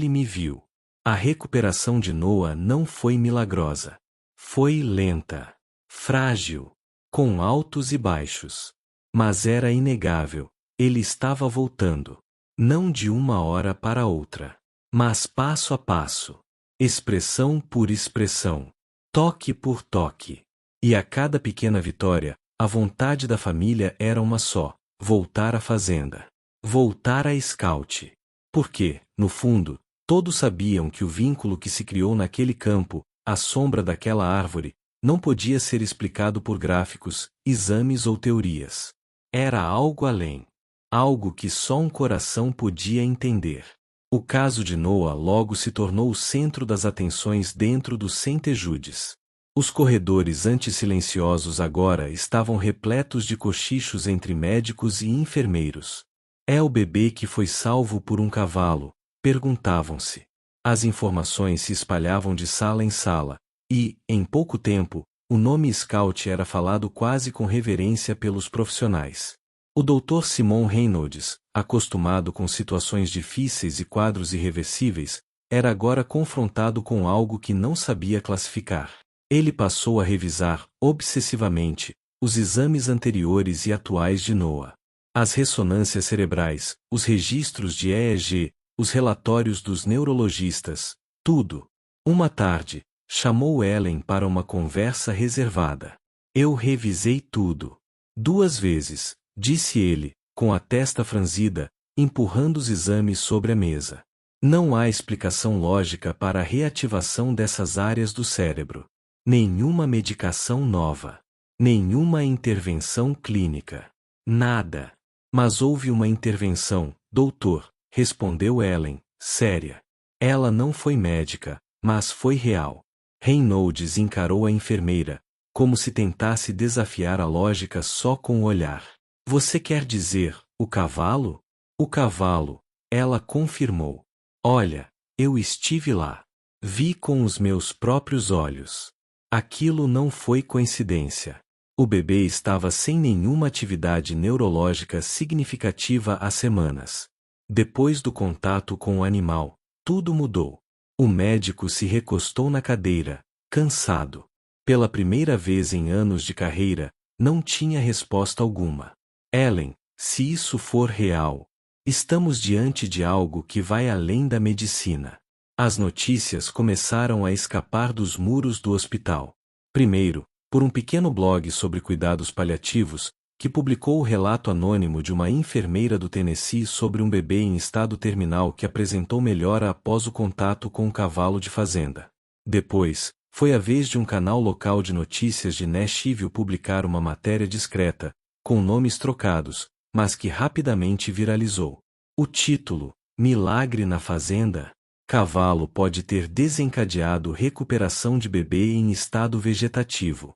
me viu. A recuperação de Noah não foi milagrosa. Foi lenta, frágil, com altos e baixos. Mas era inegável, ele estava voltando. Não de uma hora para outra, mas passo a passo. Expressão por expressão. Toque por toque. E a cada pequena vitória, a vontade da família era uma só: voltar à fazenda. Voltar a Scout. Porque, no fundo, todos sabiam que o vínculo que se criou naquele campo, à sombra daquela árvore, não podia ser explicado por gráficos, exames ou teorias. Era algo além. Algo que só um coração podia entender. O caso de Noah logo se tornou o centro das atenções dentro do St. Jude's. Os corredores antisilenciosos agora estavam repletos de cochichos entre médicos e enfermeiros. É o bebê que foi salvo por um cavalo, perguntavam-se. As informações se espalhavam de sala em sala, e, em pouco tempo, o nome Scout era falado quase com reverência pelos profissionais. O Dr. Simon Reynolds, acostumado com situações difíceis e quadros irreversíveis, era agora confrontado com algo que não sabia classificar. Ele passou a revisar, obsessivamente, os exames anteriores e atuais de Noah. As ressonâncias cerebrais, os registros de EEG, os relatórios dos neurologistas, tudo. Uma tarde, chamou Ellen para uma conversa reservada. Eu revisei tudo. 2 vezes, disse ele, com a testa franzida, empurrando os exames sobre a mesa. Não há explicação lógica para a reativação dessas áreas do cérebro. Nenhuma medicação nova. Nenhuma intervenção clínica. Nada. Mas houve uma intervenção, doutor, respondeu Ellen, séria. Ela não foi médica, mas foi real. Reynolds encarou a enfermeira, como se tentasse desafiar a lógica só com o olhar. Você quer dizer, o cavalo? O cavalo, ela confirmou. Olha, eu estive lá. Vi com os meus próprios olhos. Aquilo não foi coincidência. O bebê estava sem nenhuma atividade neurológica significativa há semanas. Depois do contato com o animal, tudo mudou. O médico se recostou na cadeira, cansado. Pela primeira vez em anos de carreira, não tinha resposta alguma. Ellen, se isso for real, Estamos diante de algo que vai além da medicina. As notícias começaram a escapar dos muros do hospital. Primeiro, por um pequeno blog sobre cuidados paliativos, que publicou o relato anônimo de uma enfermeira do Tennessee sobre um bebê em estado terminal que apresentou melhora após o contato com um cavalo de fazenda. Depois, foi a vez de um canal local de notícias de Nashville publicar uma matéria discreta, com nomes trocados, mas que rapidamente viralizou. O título, Milagre na Fazenda? Cavalo pode ter desencadeado recuperação de bebê em estado vegetativo.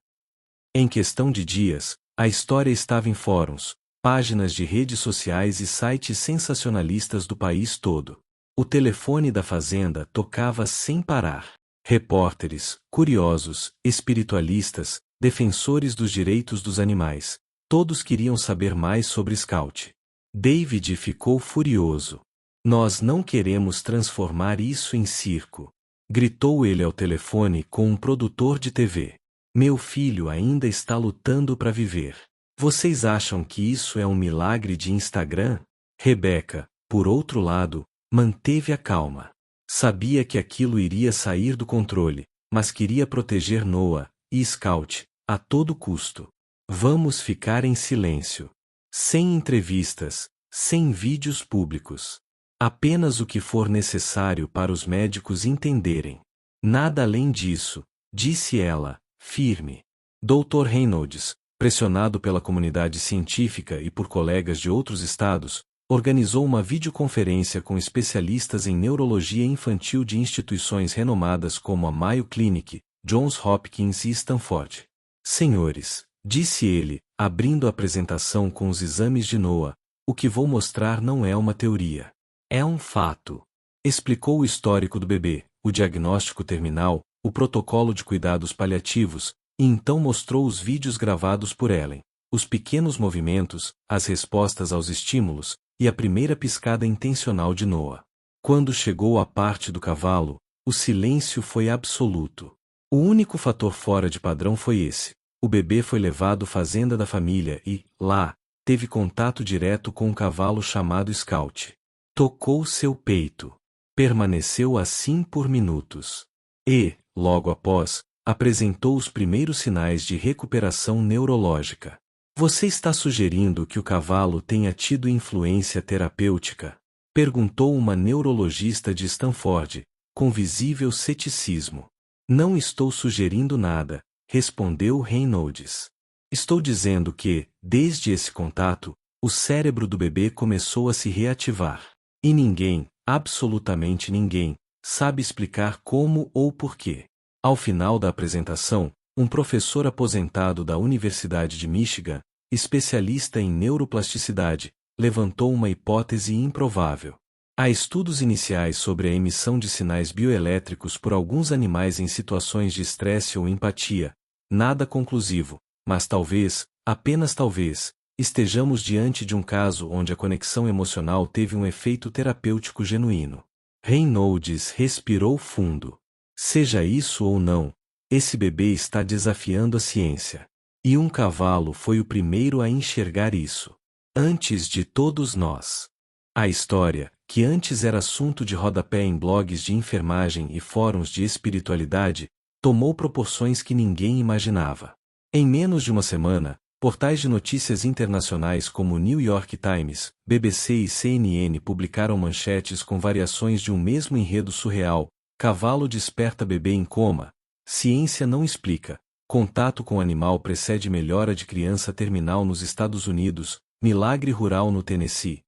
Em questão de dias, a história estava em fóruns, páginas de redes sociais e sites sensacionalistas do país todo. O telefone da fazenda tocava sem parar. Repórteres, curiosos, espiritualistas, defensores dos direitos dos animais, todos queriam saber mais sobre Scout. David ficou furioso. Nós não queremos transformar isso em circo, gritou ele ao telefone com um produtor de TV. Meu filho ainda está lutando para viver. Vocês acham que isso é um milagre de Instagram? Rebecca, por outro lado, manteve a calma. Sabia que aquilo iria sair do controle, mas queria proteger Noah e Scout a todo custo. Vamos ficar em silêncio. Sem entrevistas, sem vídeos públicos. Apenas o que for necessário para os médicos entenderem. Nada além disso, disse ela, firme. Dr. Reynolds, pressionado pela comunidade científica e por colegas de outros estados, organizou uma videoconferência com especialistas em neurologia infantil de instituições renomadas como a Mayo Clinic, Johns Hopkins e Stanford. Senhores, disse ele, abrindo a apresentação com os exames de Noah, o que vou mostrar não é uma teoria. É um fato. Explicou o histórico do bebê, o diagnóstico terminal, o protocolo de cuidados paliativos, e então mostrou os vídeos gravados por Ellen, os pequenos movimentos, as respostas aos estímulos, e a primeira piscada intencional de Noah. Quando chegou à parte do cavalo, o silêncio foi absoluto. O único fator fora de padrão foi esse. O bebê foi levado à fazenda da família e, lá, teve contato direto com um cavalo chamado Scout. Tocou seu peito. Permaneceu assim por minutos. E, logo após, apresentou os primeiros sinais de recuperação neurológica. Você está sugerindo que o cavalo tenha tido influência terapêutica? Perguntou uma neurologista de Stanford, com visível ceticismo. Não estou sugerindo nada, respondeu Reynolds. Estou dizendo que, desde esse contato, o cérebro do bebê começou a se reativar. E ninguém, absolutamente ninguém, sabe explicar como ou porquê. Ao final da apresentação, um professor aposentado da Universidade de Michigan, especialista em neuroplasticidade, levantou uma hipótese improvável. Há estudos iniciais sobre a emissão de sinais bioelétricos por alguns animais em situações de estresse ou empatia. Nada conclusivo, mas talvez, apenas talvez, estejamos diante de um caso onde a conexão emocional teve um efeito terapêutico genuíno. Reynolds respirou fundo. Seja isso ou não, esse bebê está desafiando a ciência. E um cavalo foi o primeiro a enxergar isso. Antes de todos nós. A história, que antes era assunto de rodapé em blogs de enfermagem e fóruns de espiritualidade, tomou proporções que ninguém imaginava. Em menos de uma semana, portais de notícias internacionais como o New York Times, BBC e CNN publicaram manchetes com variações de um mesmo enredo surreal: cavalo desperta bebê em coma, ciência não explica, contato com animal precede melhora de criança terminal nos Estados Unidos, milagre rural no Tennessee.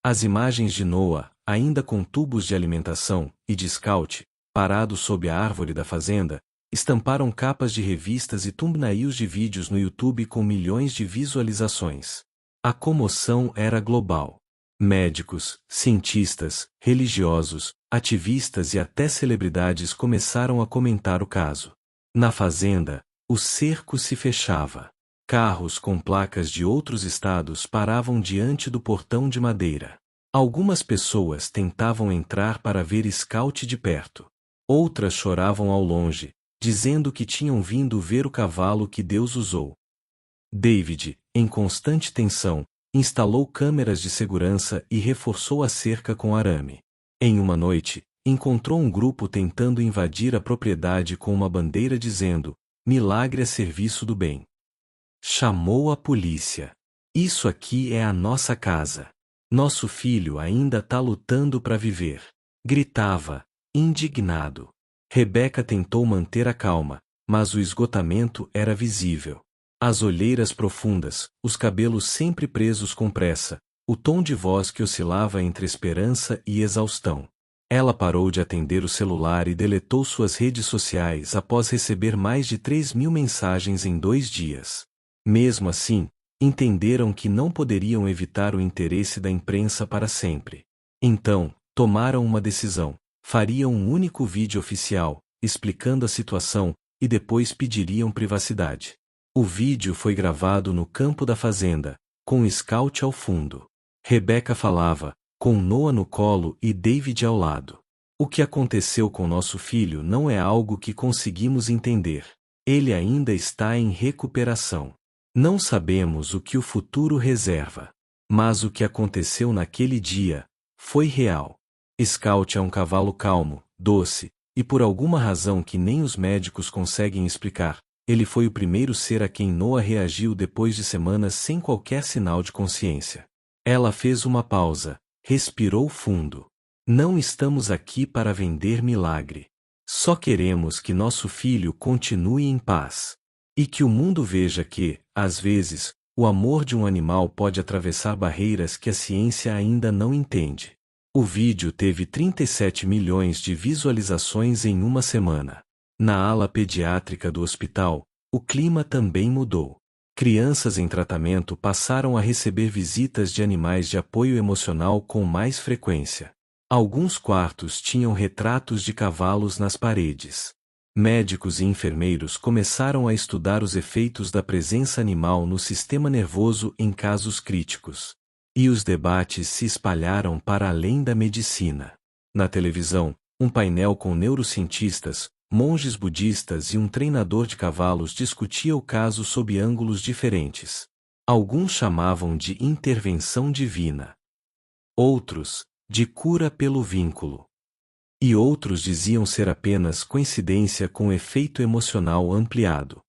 As imagens de Noah, ainda com tubos de alimentação, e de Scout, parado sob a árvore da fazenda, estamparam capas de revistas e thumbnails de vídeos no YouTube com milhões de visualizações. A comoção era global. Médicos, cientistas, religiosos, ativistas e até celebridades começaram a comentar o caso. Na fazenda, o cerco se fechava. Carros com placas de outros estados paravam diante do portão de madeira. Algumas pessoas tentavam entrar para ver Scout de perto. Outras choravam ao longe, dizendo que tinham vindo ver o cavalo que Deus usou. David, em constante tensão, instalou câmeras de segurança e reforçou a cerca com arame. Em uma noite, encontrou um grupo tentando invadir a propriedade com uma bandeira dizendo: "Milagre a serviço do bem." Chamou a polícia. "Isso aqui é a nossa casa. Nosso filho ainda tá lutando para viver." Gritava, indignado. Rebeca tentou manter a calma, mas o esgotamento era visível. As olheiras profundas, os cabelos sempre presos com pressa, o tom de voz que oscilava entre esperança e exaustão. Ela parou de atender o celular e deletou suas redes sociais após receber mais de 3.000 mensagens em 2 dias. Mesmo assim, entenderam que não poderiam evitar o interesse da imprensa para sempre. Então, tomaram uma decisão: fariam um único vídeo oficial, explicando a situação, e depois pediriam privacidade. O vídeo foi gravado no campo da fazenda, com o Scout ao fundo. Rebeca falava, com Noah no colo e David ao lado. "O que aconteceu com nosso filho não é algo que conseguimos entender. Ele ainda está em recuperação. Não sabemos o que o futuro reserva. Mas o que aconteceu naquele dia foi real." Scout é um cavalo calmo, doce, e por alguma razão que nem os médicos conseguem explicar, ele foi o primeiro ser a quem Noah reagiu depois de semanas sem qualquer sinal de consciência. Ela fez uma pausa, respirou fundo. "Não estamos aqui para vender milagre. Só queremos que nosso filho continue em paz. E que o mundo veja que, às vezes, o amor de um animal pode atravessar barreiras que a ciência ainda não entende." O vídeo teve 37 milhões de visualizações em uma semana. Na ala pediátrica do hospital, o clima também mudou. Crianças em tratamento passaram a receber visitas de animais de apoio emocional com mais frequência. Alguns quartos tinham retratos de cavalos nas paredes. Médicos e enfermeiros começaram a estudar os efeitos da presença animal no sistema nervoso em casos críticos. E os debates se espalharam para além da medicina. Na televisão, um painel com neurocientistas, monges budistas e um treinador de cavalos discutia o caso sob ângulos diferentes. Alguns chamavam de intervenção divina. Outros, de cura pelo vínculo. E outros diziam ser apenas coincidência com efeito emocional ampliado.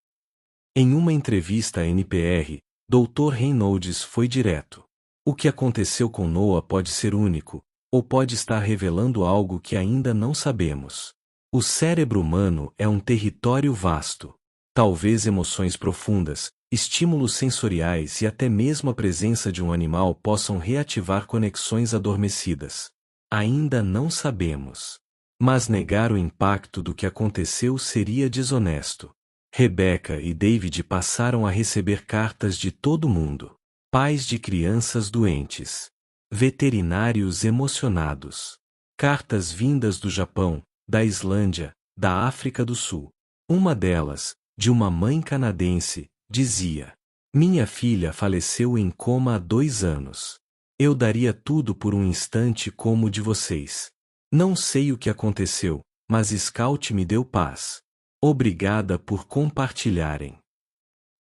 Em uma entrevista à NPR, Dr. Reynolds foi direto. "O que aconteceu com Noah pode ser único, ou pode estar revelando algo que ainda não sabemos. O cérebro humano é um território vasto. Talvez emoções profundas, estímulos sensoriais e até mesmo a presença de um animal possam reativar conexões adormecidas. Ainda não sabemos. Mas negar o impacto do que aconteceu seria desonesto." Rebeca e David passaram a receber cartas de todo mundo. Pais de crianças doentes. Veterinários emocionados. Cartas vindas do Japão, da Islândia, da África do Sul. Uma delas, de uma mãe canadense, dizia: "Minha filha faleceu em coma há 2 anos. Eu daria tudo por um instante como o de vocês. Não sei o que aconteceu, mas Scout me deu paz. Obrigada por compartilharem."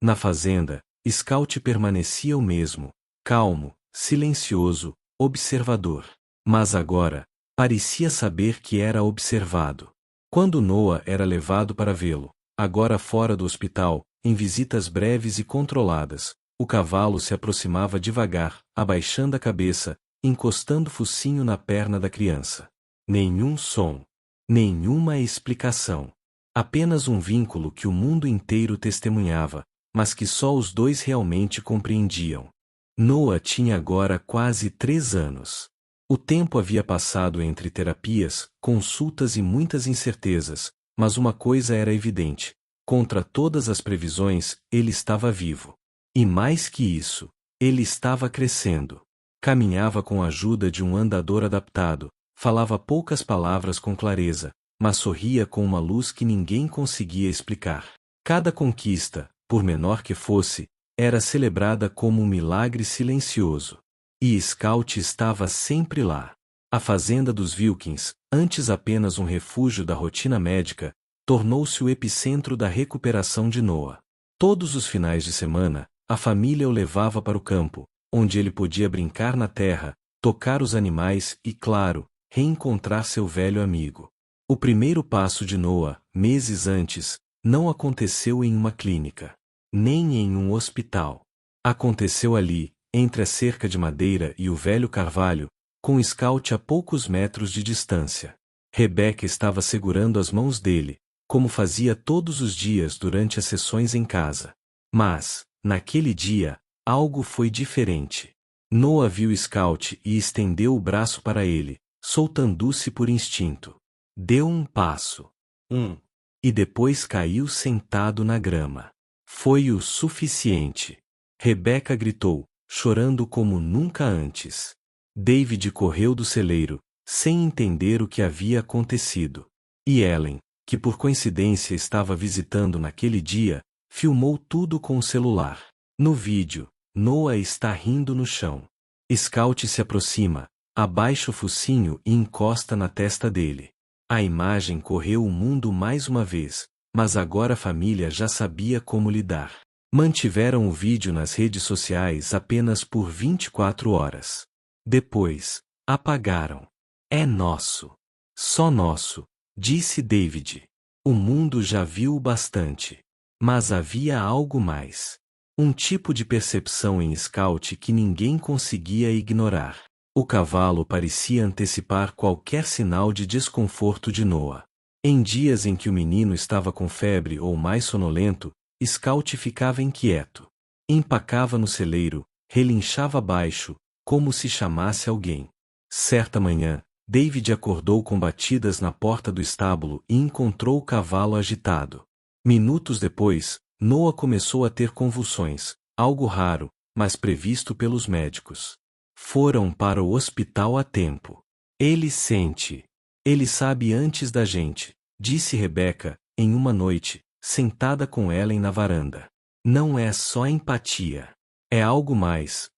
Na fazenda, Scout permanecia o mesmo, calmo, silencioso, observador. Mas agora, parecia saber que era observado. Quando Noah era levado para vê-lo, agora fora do hospital, em visitas breves e controladas, o cavalo se aproximava devagar, abaixando a cabeça, encostando o focinho na perna da criança. Nenhum som. Nenhuma explicação. Apenas um vínculo que o mundo inteiro testemunhava, mas que só os dois realmente compreendiam. Noah tinha agora quase 3 anos. O tempo havia passado entre terapias, consultas e muitas incertezas, mas uma coisa era evidente: contra todas as previsões, ele estava vivo. E mais que isso, ele estava crescendo. Caminhava com a ajuda de um andador adaptado, falava poucas palavras com clareza, mas sorria com uma luz que ninguém conseguia explicar. Cada conquista, por menor que fosse, era celebrada como um milagre silencioso. E Scout estava sempre lá. A fazenda dos Wilkins, antes apenas um refúgio da rotina médica, tornou-se o epicentro da recuperação de Noah. Todos os finais de semana, a família o levava para o campo, onde ele podia brincar na terra, tocar os animais e, claro, reencontrar seu velho amigo. O primeiro passo de Noah, meses antes, não aconteceu em uma clínica, nem em um hospital. Aconteceu ali, entre a cerca de madeira e o velho carvalho, com o Scout a poucos metros de distância. Rebecca estava segurando as mãos dele, como fazia todos os dias durante as sessões em casa. Mas, naquele dia, algo foi diferente. Noah viu Scout e estendeu o braço para ele, soltando-se por instinto. Deu um passo. E depois caiu sentado na grama. Foi o suficiente. Rebecca gritou, chorando como nunca antes. David correu do celeiro, sem entender o que havia acontecido. E Ellen, que por coincidência estava visitando naquele dia, filmou tudo com o celular. No vídeo, Noah está rindo no chão. Scout se aproxima, abaixa o focinho e encosta na testa dele. A imagem correu o mundo mais uma vez, mas agora a família já sabia como lidar. Mantiveram o vídeo nas redes sociais apenas por 24 horas. Depois, apagaram. É nosso. Só nosso, disse David. O mundo já viu o bastante. Mas havia algo mais. Um tipo de percepção em Scout que ninguém conseguia ignorar. O cavalo parecia antecipar qualquer sinal de desconforto de Noah. Em dias em que o menino estava com febre ou mais sonolento, Scout ficava inquieto. Empacava no celeiro, relinchava baixo, como se chamasse alguém. Certa manhã, David acordou com batidas na porta do estábulo e encontrou o cavalo agitado. Minutos depois, Noah começou a ter convulsões, algo raro, mas previsto pelos médicos. Foram para o hospital a tempo. Ele sente. Ele sabe antes da gente, disse Rebecca, em uma noite, sentada com Ellen na varanda. Não é só empatia. É algo mais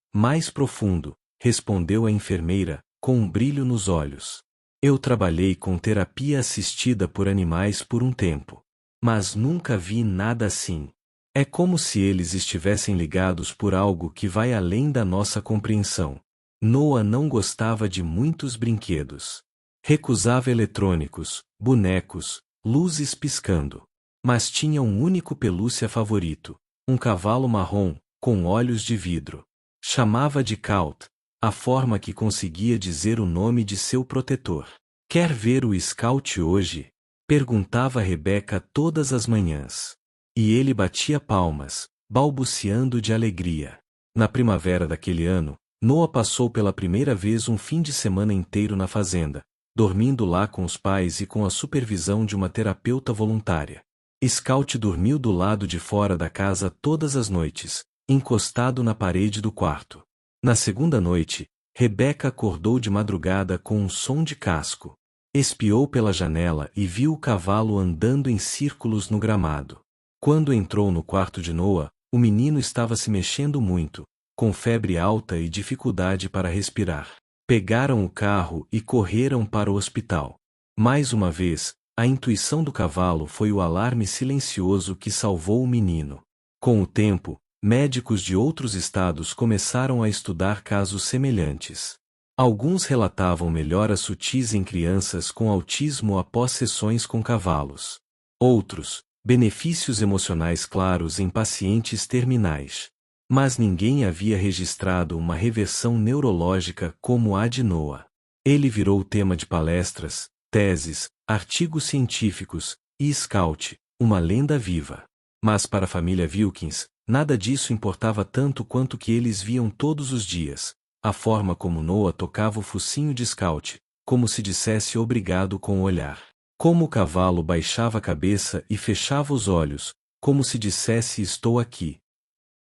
profundo, respondeu a enfermeira, com um brilho nos olhos. Eu trabalhei com terapia assistida por animais por um tempo. Mas nunca vi nada assim. É como se eles estivessem ligados por algo que vai além da nossa compreensão. Noah não gostava de muitos brinquedos. Recusava eletrônicos, bonecos, luzes piscando. Mas tinha um único pelúcia favorito, um cavalo marrom, com olhos de vidro. Chamava de Colt, a forma que conseguia dizer o nome de seu protetor. Quer ver o Scout hoje? Perguntava Rebecca todas as manhãs. E ele batia palmas, balbuciando de alegria. Na primavera daquele ano, Noah passou pela primeira vez um fim de semana inteiro na fazenda, dormindo lá com os pais e com a supervisão de uma terapeuta voluntária. Scout dormiu do lado de fora da casa todas as noites, encostado na parede do quarto. Na segunda noite, Rebecca acordou de madrugada com um som de casco. Espiou pela janela e viu o cavalo andando em círculos no gramado. Quando entrou no quarto de Noah, o menino estava se mexendo muito, com febre alta e dificuldade para respirar. Pegaram o carro e correram para o hospital. Mais uma vez, a intuição do cavalo foi o alarme silencioso que salvou o menino. Com o tempo, médicos de outros estados começaram a estudar casos semelhantes. Alguns relatavam melhoras sutis em crianças com autismo após sessões com cavalos. Outros, benefícios emocionais claros em pacientes terminais. Mas ninguém havia registrado uma reversão neurológica como a de Noah. Ele virou tema de palestras, teses, artigos científicos, e Scout, uma lenda viva. Mas para a família Wilkins, nada disso importava tanto quanto que eles viam todos os dias, a forma como Noah tocava o focinho de Scout, como se dissesse obrigado com o olhar. Como o cavalo baixava a cabeça e fechava os olhos, como se dissesse estou aqui.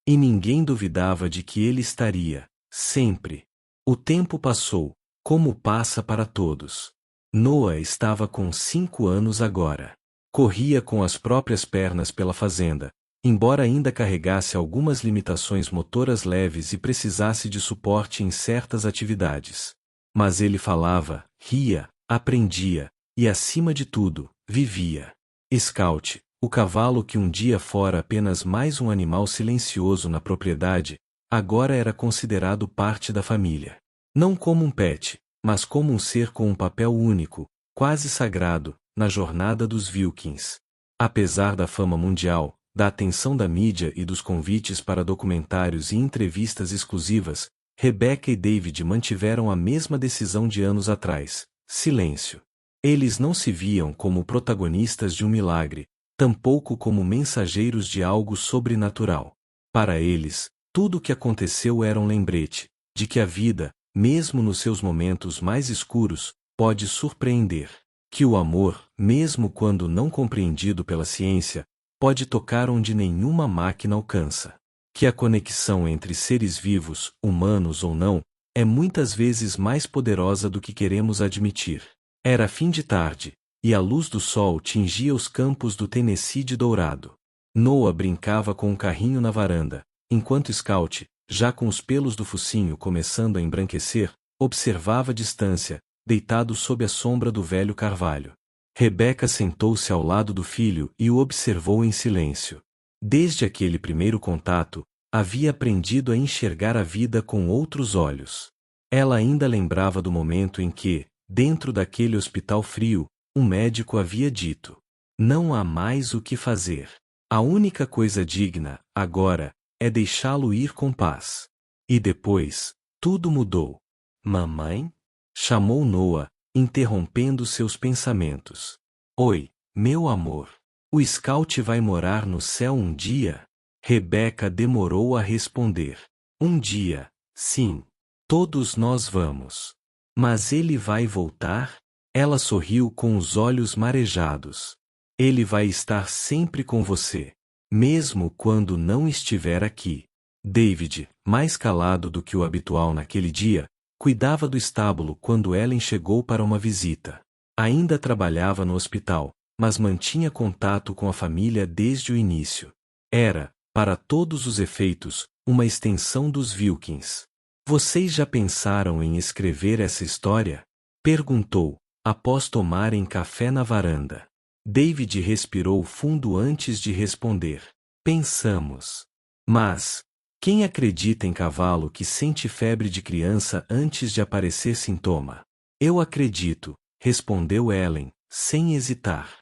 E ninguém duvidava de que ele estaria, sempre. O tempo passou, como passa para todos. Noah estava com 5 anos agora. Corria com as próprias pernas pela fazenda, embora ainda carregasse algumas limitações motoras leves e precisasse de suporte em certas atividades. Mas ele falava, ria, aprendia, e acima de tudo, vivia. Scout, o cavalo que um dia fora apenas mais um animal silencioso na propriedade, agora era considerado parte da família. Não como um pet, mas como um ser com um papel único, quase sagrado, na jornada dos Wilkins. Apesar da fama mundial, da atenção da mídia e dos convites para documentários e entrevistas exclusivas, Rebecca e David mantiveram a mesma decisão de anos atrás: silêncio. Eles não se viam como protagonistas de um milagre, tampouco como mensageiros de algo sobrenatural. Para eles, tudo o que aconteceu era um lembrete de que a vida, mesmo nos seus momentos mais escuros, pode surpreender. Que o amor, mesmo quando não compreendido pela ciência, pode tocar onde nenhuma máquina alcança. Que a conexão entre seres vivos, humanos ou não, é muitas vezes mais poderosa do que queremos admitir. Era fim de tarde, e a luz do sol tingia os campos do Tennessee de dourado. Noah brincava com um carrinho na varanda, enquanto Scout, já com os pelos do focinho começando a embranquecer, observava a distância, deitado sob a sombra do velho carvalho. Rebecca sentou-se ao lado do filho e o observou em silêncio. Desde aquele primeiro contato, havia aprendido a enxergar a vida com outros olhos. Ela ainda lembrava do momento em que, dentro daquele hospital frio, um médico havia dito: "Não há mais o que fazer. A única coisa digna, agora, é deixá-lo ir com paz." E depois, tudo mudou. "Mamãe?" chamou Noah, interrompendo seus pensamentos. "Oi, meu amor. O Scout vai morar no céu um dia?" Rebecca demorou a responder. "Um dia, sim. Todos nós vamos. Mas ele vai voltar?" Ela sorriu com os olhos marejados. "Ele vai estar sempre com você, mesmo quando não estiver aqui." David, mais calado do que o habitual naquele dia, cuidava do estábulo quando Ellen chegou para uma visita. Ainda trabalhava no hospital, mas mantinha contato com a família desde o início. Era, para todos os efeitos, uma extensão dos Wilkins. "Vocês já pensaram em escrever essa história?" perguntou, após tomarem café na varanda. David respirou fundo antes de responder. "Pensamos. Mas quem acredita em cavalo que sente febre de criança antes de aparecer sintoma?" "Eu acredito", respondeu Ellen, sem hesitar.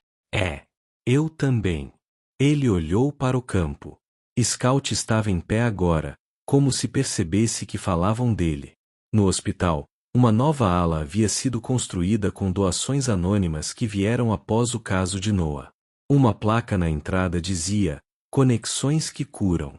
Eu também." Ele olhou para o campo. Scout estava em pé agora, como se percebesse que falavam dele. No hospital, uma nova ala havia sido construída com doações anônimas que vieram após o caso de Noah. Uma placa na entrada dizia: "Conexões que curam."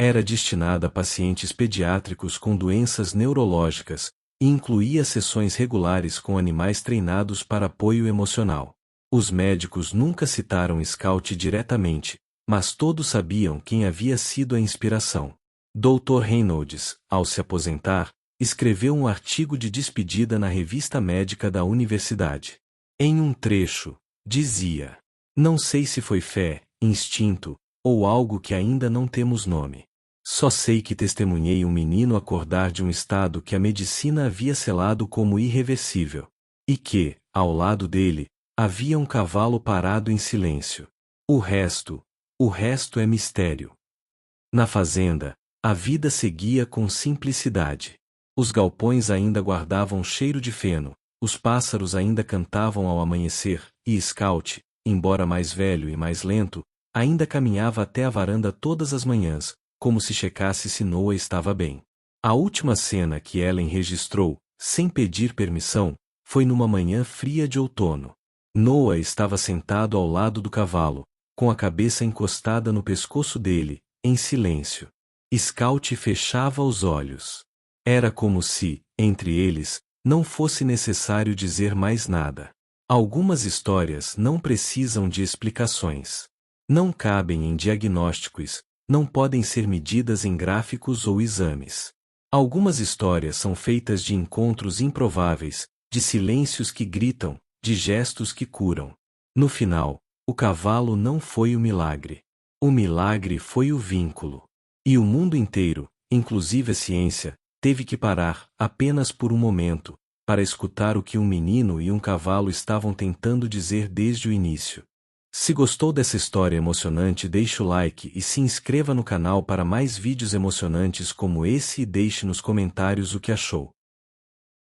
Era destinada a pacientes pediátricos com doenças neurológicas, e incluía sessões regulares com animais treinados para apoio emocional. Os médicos nunca citaram Scout diretamente, mas todos sabiam quem havia sido a inspiração. Dr. Reynolds, ao se aposentar, escreveu um artigo de despedida na revista médica da universidade. Em um trecho, dizia: "Não sei se foi fé, instinto, ou algo que ainda não temos nome. Só sei que testemunhei um menino acordar de um estado que a medicina havia selado como irreversível. E que, ao lado dele, havia um cavalo parado em silêncio. O resto é mistério." Na fazenda, a vida seguia com simplicidade. Os galpões ainda guardavam cheiro de feno, os pássaros ainda cantavam ao amanhecer, e Scout, embora mais velho e mais lento, ainda caminhava até a varanda todas as manhãs, como se checasse se Noah estava bem. A última cena que Ellen registrou, sem pedir permissão, foi numa manhã fria de outono. Noah estava sentado ao lado do cavalo, com a cabeça encostada no pescoço dele, em silêncio. Scout fechava os olhos. Era como se, entre eles, não fosse necessário dizer mais nada. Algumas histórias não precisam de explicações. Não cabem em diagnósticos, não podem ser medidas em gráficos ou exames. Algumas histórias são feitas de encontros improváveis, de silêncios que gritam, de gestos que curam. No final, o cavalo não foi o milagre. O milagre foi o vínculo. E o mundo inteiro, inclusive a ciência, teve que parar, apenas por um momento, para escutar o que um menino e um cavalo estavam tentando dizer desde o início. Se gostou dessa história emocionante, deixe o like e se inscreva no canal para mais vídeos emocionantes como esse e deixe nos comentários o que achou.